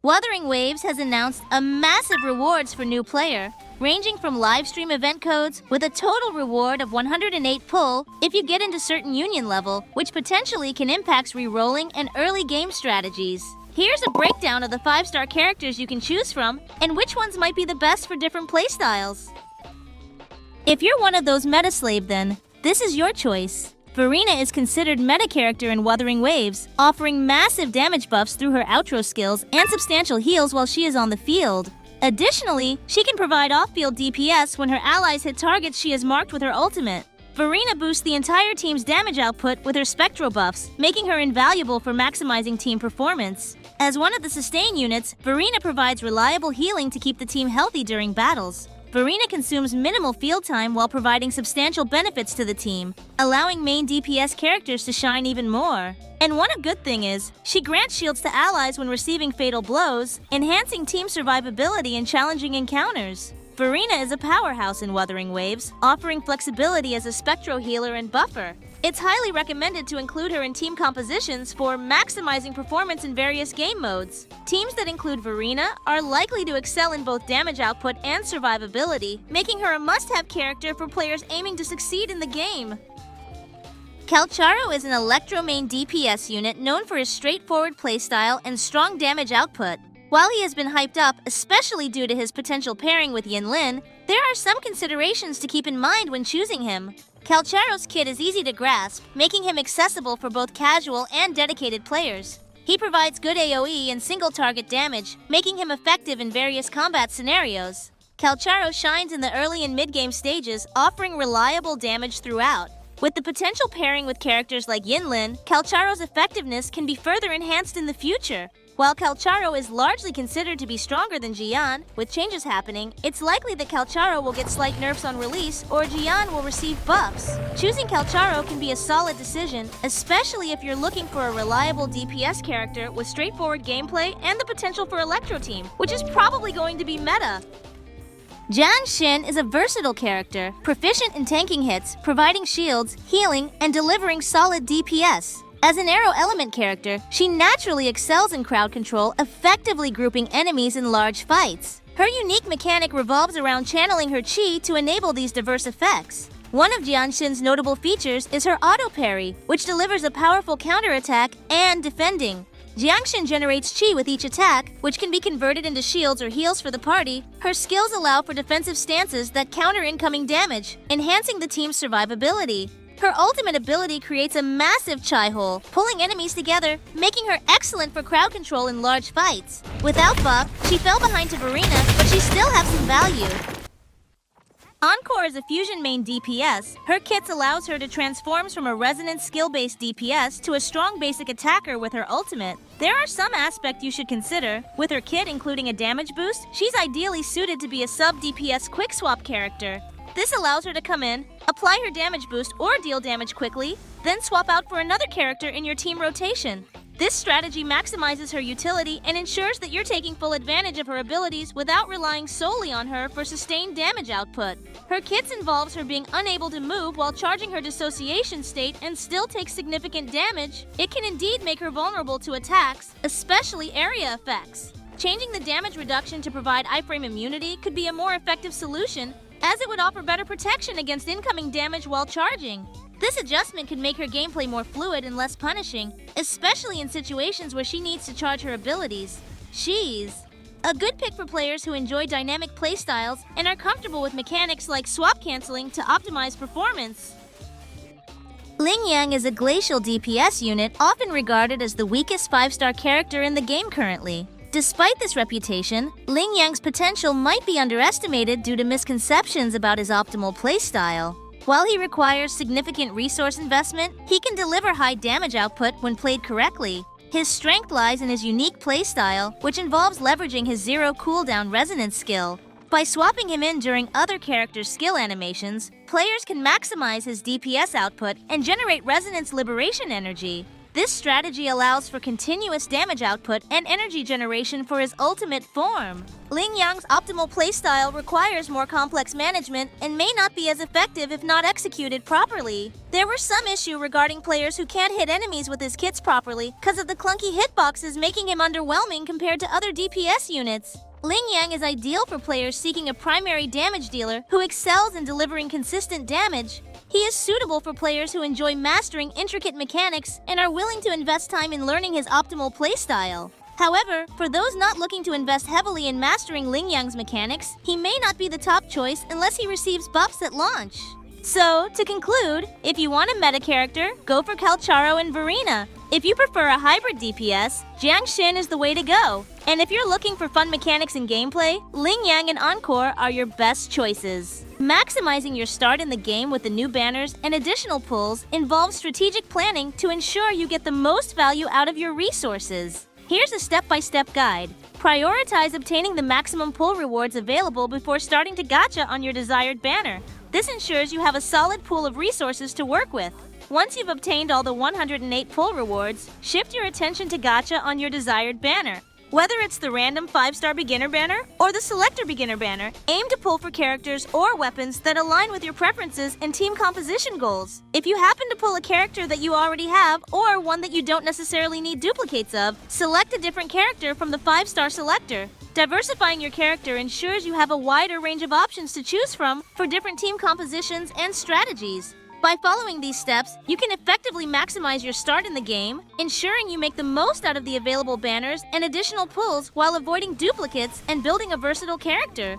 Wuthering Waves has announced a massive rewards for new player, ranging from livestream event codes with a total reward of 108 pull if you get into certain union level, which potentially can impact re-rolling and early game strategies. Here's a breakdown of the 5-star characters you can choose from and which ones might be the best for different playstyles. If you're one of those meta slave, then this is your choice. Verina is considered meta character in Wuthering Waves, offering massive damage buffs through her outro skills and substantial heals while she is on the field. Additionally, she can provide off-field DPS when her allies hit targets she has marked with her ultimate. Verina boosts the entire team's damage output with her spectral buffs, making her invaluable for maximizing team performance. As one of the sustain units, Verina provides reliable healing to keep the team healthy during battles. Verina consumes minimal field time while providing substantial benefits to the team, allowing main DPS characters to shine even more. And one good thing is, she grants shields to allies when receiving fatal blows, enhancing team survivability in challenging encounters. Verina is a powerhouse in Wuthering Waves, offering flexibility as a spectro healer and buffer. It's highly recommended to include her in team compositions for maximizing performance in various game modes. Teams that include Verina are likely to excel in both damage output and survivability, making her a must-have character for players aiming to succeed in the game. Calcharo is an Electro main DPS unit known for his straightforward playstyle and strong damage output. While he has been hyped up, especially due to his potential pairing with Jianxin, there are some considerations to keep in mind when choosing him. Calcharo's kit is easy to grasp, making him accessible for both casual and dedicated players. He provides good AoE and single-target damage, making him effective in various combat scenarios. Calcharo shines in the early and mid-game stages, offering reliable damage throughout. With the potential pairing with characters like Jianxin, Calcharo's effectiveness can be further enhanced in the future. While Calcharo is largely considered to be stronger than Jian, with changes happening, it's likely that Calcharo will get slight nerfs on release or Jian will receive buffs. Choosing Calcharo can be a solid decision, especially if you're looking for a reliable DPS character with straightforward gameplay and the potential for Electro Team, which is probably going to be meta. Jianxin is a versatile character, proficient in tanking hits, providing shields, healing, and delivering solid DPS. As an arrow element character, she naturally excels in crowd control, effectively grouping enemies in large fights. Her unique mechanic revolves around channeling her chi to enable these diverse effects. One of Jianxin's notable features is her auto parry, which delivers a powerful counterattack and defending. Jianxin generates chi with each attack, which can be converted into shields or heals for the party. Her skills allow for defensive stances that counter incoming damage, enhancing the team's survivability. Her ultimate ability creates a massive chai hole, pulling enemies together, making her excellent for crowd control in large fights. Without buff, she fell behind to Verina, but she still has some value. Encore is a fusion main DPS. Her kit allows her to transform from a resonant skill-based DPS to a strong basic attacker with her ultimate. There are some aspects you should consider. With her kit including a damage boost, she's ideally suited to be a sub-DPS quick swap character. This allows her to come in, apply her damage boost or deal damage quickly, then swap out for another character in your team rotation. This strategy maximizes her utility and ensures that you're taking full advantage of her abilities without relying solely on her for sustained damage output. Her kits involves her being unable to move while charging her dissociation state and still takes significant damage. It can indeed make her vulnerable to attacks, especially area effects. Changing the damage reduction to provide iframe immunity could be a more effective solution, as it would offer better protection against incoming damage while charging. This adjustment could make her gameplay more fluid and less punishing, especially in situations where she needs to charge her abilities. She's a good pick for players who enjoy dynamic playstyles and are comfortable with mechanics like swap canceling to optimize performance. Lingyang is a glacial DPS unit often regarded as the weakest 5-star character in the game currently. Despite this reputation, Lingyang's potential might be underestimated due to misconceptions about his optimal playstyle. While he requires significant resource investment, he can deliver high damage output when played correctly. His strength lies in his unique playstyle, which involves leveraging his zero cooldown resonance skill. By swapping him in during other characters' skill animations, players can maximize his DPS output and generate resonance liberation energy. This strategy allows for continuous damage output and energy generation for his ultimate form. Lingyang's optimal playstyle requires more complex management and may not be as effective if not executed properly. There were some issue regarding players who can't hit enemies with his kits properly because of the clunky hitboxes, making him underwhelming compared to other DPS units. Lingyang is ideal for players seeking a primary damage dealer who excels in delivering consistent damage. He is suitable for players who enjoy mastering intricate mechanics and are willing to invest time in learning his optimal playstyle. However, for those not looking to invest heavily in mastering Lingyang's mechanics, he may not be the top choice unless he receives buffs at launch. So, to conclude, if you want a meta character, go for Calcharo and Verina. If you prefer a hybrid DPS, Jianxin is the way to go. And if you're looking for fun mechanics and gameplay, Lingyang and Encore are your best choices. Maximizing your start in the game with the new banners and additional pulls involves strategic planning to ensure you get the most value out of your resources. Here's a step-by-step guide. Prioritize obtaining the maximum pull rewards available before starting to gacha on your desired banner. This ensures you have a solid pool of resources to work with. Once you've obtained all the 108 pull rewards, shift your attention to gacha on your desired banner. Whether it's the random 5-star beginner banner or the Selector beginner banner, aim to pull for characters or weapons that align with your preferences and team composition goals. If you happen to pull a character that you already have or one that you don't necessarily need duplicates of, select a different character from the 5-star Selector. Diversifying your character ensures you have a wider range of options to choose from for different team compositions and strategies. By following these steps, you can effectively maximize your start in the game, ensuring you make the most out of the available banners and additional pulls while avoiding duplicates and building a versatile character.